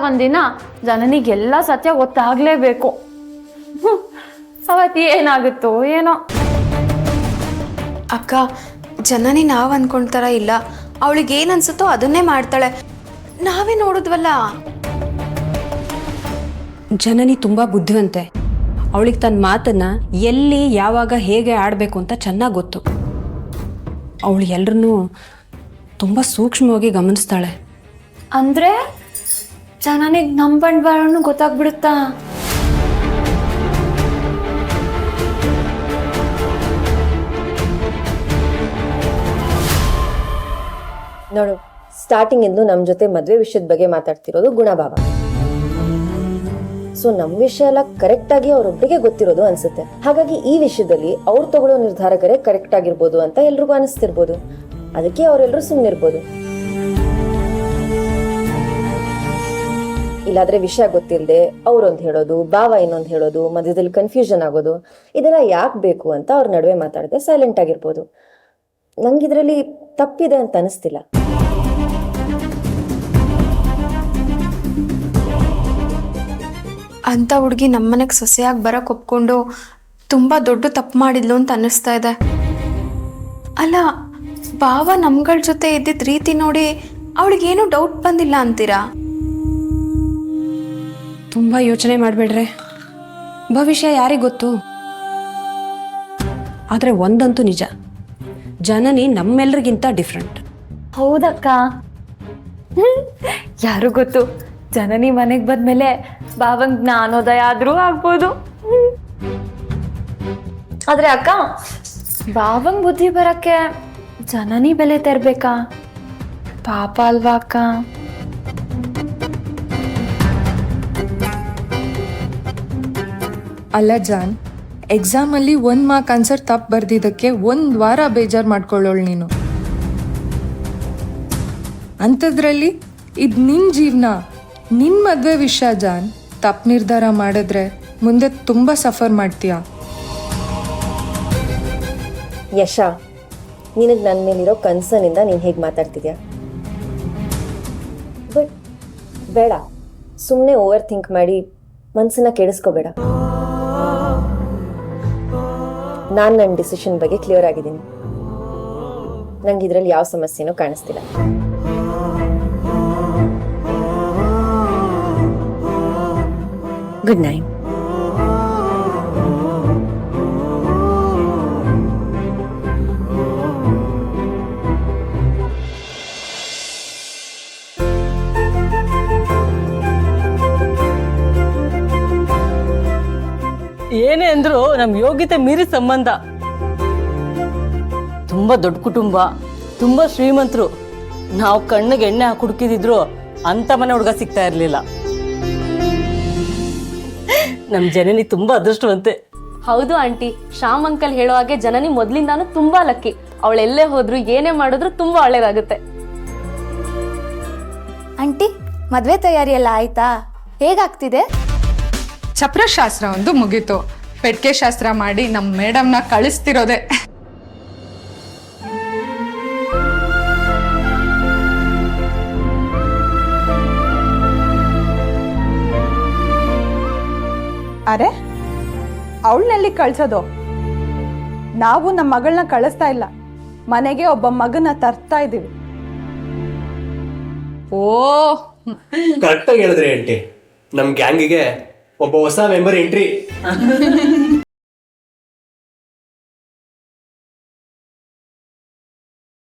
ಒಂದಿನ ಜನನಿಗೆಲ್ಲ ಸತ್ಯ ಗೊತ್ತಾಗ್ಲೇಬೇಕು. ಅವತ್ತು ಏನಾಗುತ್ತೋ ಏನೋ. ಅಕ್ಕ, ಜನನಿ ನಾವು ಅನ್ಕೊಂತಾರ ಇಲ್ಲ, ಅವಳಿಗೆ ಏನು ಅನ್ಸುತ್ತೋ ಅದನ್ನೇ ಮಾಡ್ತಾಳೆ. ನಾವೇ ನೋಡಿದ್ವಲ್ಲ. ಜನನಿ ತುಂಬ ಬುದ್ಧಿವಂತೆ. ಅವಳಿಗೆ ತನ್ನ ಮಾತನ್ನು ಎಲ್ಲಿ ಯಾವಾಗ ಹೇಗೆ ಆಡಬೇಕು ಅಂತ ಚೆನ್ನಾಗಿ ಗೊತ್ತು. ಅವಳು ಎಲ್ಲರನ್ನೂ ತುಂಬ ಸೂಕ್ಷ್ಮವಾಗಿ ಗಮನಿಸ್ತಾಳೆ. ಅಂದ್ರೆ ಜನನಿಗೆ ನಮ್ಮ ಬಂಡವಾಳನು ಗೊತ್ತಾಗ್ಬಿಡುತ್ತಾ? ನೋಡು, ಸ್ಟಾರ್ಟಿಂಗ್ ಇಂದು ನಮ್ಮ ಜೊತೆ ಮದುವೆ ವಿಷಯದ ಬಗ್ಗೆ ಮಾತಾಡ್ತಿರೋದು ಗುಣಭಾವ. ಸೊ ನಮ್ಮ ವಿಷಯ ಎಲ್ಲ ಕರೆಕ್ಟ್ ಆಗಿ ಅವರೊಬ್ಬರಿಗೆ ಗೊತ್ತಿರೋದು ಅನ್ಸುತ್ತೆ. ಹಾಗಾಗಿ ಈ ವಿಷಯದಲ್ಲಿ ಅವ್ರು ತಗೊಳ್ಳೋ ನಿರ್ಧಾರಕರೇ ಕರೆಕ್ಟ್ ಆಗಿರ್ಬೋದು ಅಂತ ಎಲ್ರಿಗೂ ಅನಿಸ್ತಿರ್ಬೋದು. ಅದಕ್ಕೆ ಅವರೆಲ್ಲರೂ ಸುಮ್ಮನಿರ್ಬೋದು. ಇಲ್ಲಾದ್ರೆ ವಿಷಯ ಗೊತ್ತಿಲ್ಲದೆ ಅವ್ರೊಂದು ಹೇಳೋದು, ಭಾವ ಇನ್ನೊಂದು ಹೇಳೋದು, ಮಧ್ಯದಲ್ಲಿ ಕನ್ಫ್ಯೂಷನ್ ಆಗೋದು, ಇದೆಲ್ಲ ಯಾಕೆ ಬೇಕು ಅಂತ ಅವ್ರ ನಡುವೆ ಮಾತಾಡದೆ ಸೈಲೆಂಟ್ ಆಗಿರ್ಬೋದು. ನಂಗಿದ್ರಲ್ಲಿ ತಪ್ಪಿದೆ ಅಂತ ಅನಿಸ್ತಿಲ್ಲ. ಅಂಥ ಹುಡುಗಿ ನಮ್ಮನೆಗೆ ಸೊಸೆಯಾಗಿ ಬರೋಕೆ ಒಪ್ಕೊಂಡು ತುಂಬ ದೊಡ್ಡ ತಪ್ಪು ಮಾಡಿದ್ಲು ಅಂತ ಅನ್ನಿಸ್ತಾ ಇದೆ. ಅಲ್ಲ, ಭಾವ ನಮ್ಗಳ ಜೊತೆ ಇದ್ದಿದ್ದ ರೀತಿ ನೋಡಿ ಅವಳಿಗೇನು ಡೌಟ್ ಬಂದಿಲ್ಲ ಅಂತೀರಾ? ತುಂಬ ಯೋಚನೆ ಮಾಡಬೇಡ್ರೆ, ಭವಿಷ್ಯ ಯಾರಿಗೆ ಗೊತ್ತು. ಆದರೆ ಒಂದಂತೂ ನಿಜ, ಜನನಿ ನಮ್ಮೆಲ್ಲರಿಗಿಂತ ಡಿಫ್ರೆಂಟ್. ಹೌದಕ್ಕ. ಯಾರು ಗೊತ್ತು, ಜನನಿ ಮನೆಗೆ ಬಂದ್ಮೇಲೆ ಭಾವಂಗ್ ಜ್ಞಾನೋದಯ ಆದ್ರೂ ಆಗ್ಬೋದು. ಆದ್ರೆ ಅಕ್ಕ, ಭಾವಂಗ್ ಬುದ್ಧಿ ಬರಕ್ಕೆ ಜನನಿ ಬೆಲೆ ತೆರ್ಬೇಕಾ? ಪಾಪ ಅಲ್ವಾ ಅಕ್ಕ? ಅಲ್ಲ ಜಾನ್, ಎಕ್ಸಾಮಲ್ಲಿ 1 ಮಾರ್ಕ್ ಆನ್ಸರ್ ತಪ್ಪು ಬರ್ದಿದ್ದಕ್ಕೆ 1 ವಾರ ಬೇಜಾರು ಮಾಡ್ಕೊಳ್ಳೋಳು ನೀನು. ಅಂಥದ್ರಲ್ಲಿ ಇದು ನಿನ್ನ ಜೀವನ, ನಿನ್ನ ಮದುವೆ ವಿಷಯ ಜಾನ್. ತಪ್ಪು ನಿರ್ಧಾರ ಮಾಡಿದ್ರೆ ಮುಂದೆ ತುಂಬ ಸಫರ್ ಮಾಡ್ತೀಯ. ಯಶ, ನಿನಗೆ ನನ್ನ ಮೇಲಿರೋ ಕನ್ಸರ್ನಿಂದ ನೀನು ಹೇಗೆ ಮಾತಾಡ್ತಿದ್ಯಾ? ಬಟ್ ಬೇಡ, ಸುಮ್ಮನೆ ಓವರ್ ಥಿಂಕ್ ಮಾಡಿ ಮನಸ್ಸನ್ನ ಕೆಡಿಸ್ಕೋಬೇಡ. ನಾನು ನನ್ನ ಡಿಸಿಷನ್ ಬಗ್ಗೆ ಕ್ಲಿಯರ್ ಆಗಿದ್ದೀನಿ. ನಂಗೆ ಇದರಲ್ಲಿ ಯಾವ ಸಮಸ್ಯೆನೂ ಕಾಣಿಸ್ತಿಲ್ಲ. Good night. ಏನೇ ಅಂದ್ರು ನಮ್ ಯೋಗ್ಯತೆ ಮೀರಿ ಸಂಬಂಧ. ತುಂಬಾ ದೊಡ್ಡ ಕುಟುಂಬ, ತುಂಬಾ ಶ್ರೀಮಂತರು. ನಾವು ಕಣ್ಣಿಗೆ ಎಣ್ಣೆ ಹಾಕಿ ಹುಡುಕಿದಿದ್ರು ಅಂತ ಮನೆ ಹುಡುಗ ಸಿಗ್ತಾ ಇರ್ಲಿಲ್ಲ. ನಮ್ ಜನನಿ ತುಂಬಾ ಅದೃಷ್ಟವಂತೆ. ಹೌದು ಆಂಟಿ, ಶ್ಯಾಮ್ ಅಂಕಲ್ ಹೇಳೋ ಹಾಗೆ ಜನನಿ ಮೊದ್ಲಿಂದಾನು ತುಂಬಾ ಲಕ್ಕಿ. ಅವಳೆಲ್ಲೇ ಹೋದ್ರು ಏನೇ ಮಾಡಿದ್ರು ತುಂಬಾ ಒಳ್ಳೇದಾಗುತ್ತೆ. ಆಂಟಿ, ಮದ್ವೆ ತಯಾರಿ ಎಲ್ಲ ಆಯ್ತಾ? ಹೇಗಾಗ್ತಿದೆ? ಚಪ್ರಶಾಸ್ತ್ರ ಒಂದು ಮುಗೀತು, ಪೆಟ್ಕೆ ಶಾಸ್ತ್ರ ಮಾಡಿ ನಮ್ಮ ಮೇಡಮ್ನ ಕಳಿಸ್ತಿರೋದೆ. ಅರೆ, ಅವಳನ್ನೆಲ್ಲಿ ಕಳ್ಸೋದು? ನಾವು ನಮ್ಮ ಮಗಳನ್ನ ಕಳಿಸ್ತಾ ಇಲ್ಲ, ಮನೆಗೆ ಒಬ್ಬ ಮಗನ ತರ್ತಾ ಇದ್ದೀವಿ. ಓ, ಕರೆಕ್ಟಾಗಿ ಹೇಳಿದ್ರಿ ಆಂಟಿ. ನಮ್ಮ ಗ್ಯಾಂಗಿಗೆ ಒಬ್ಬ ಹೊಸ ಮೆಂಬರ್ ಎಂಟ್ರಿ.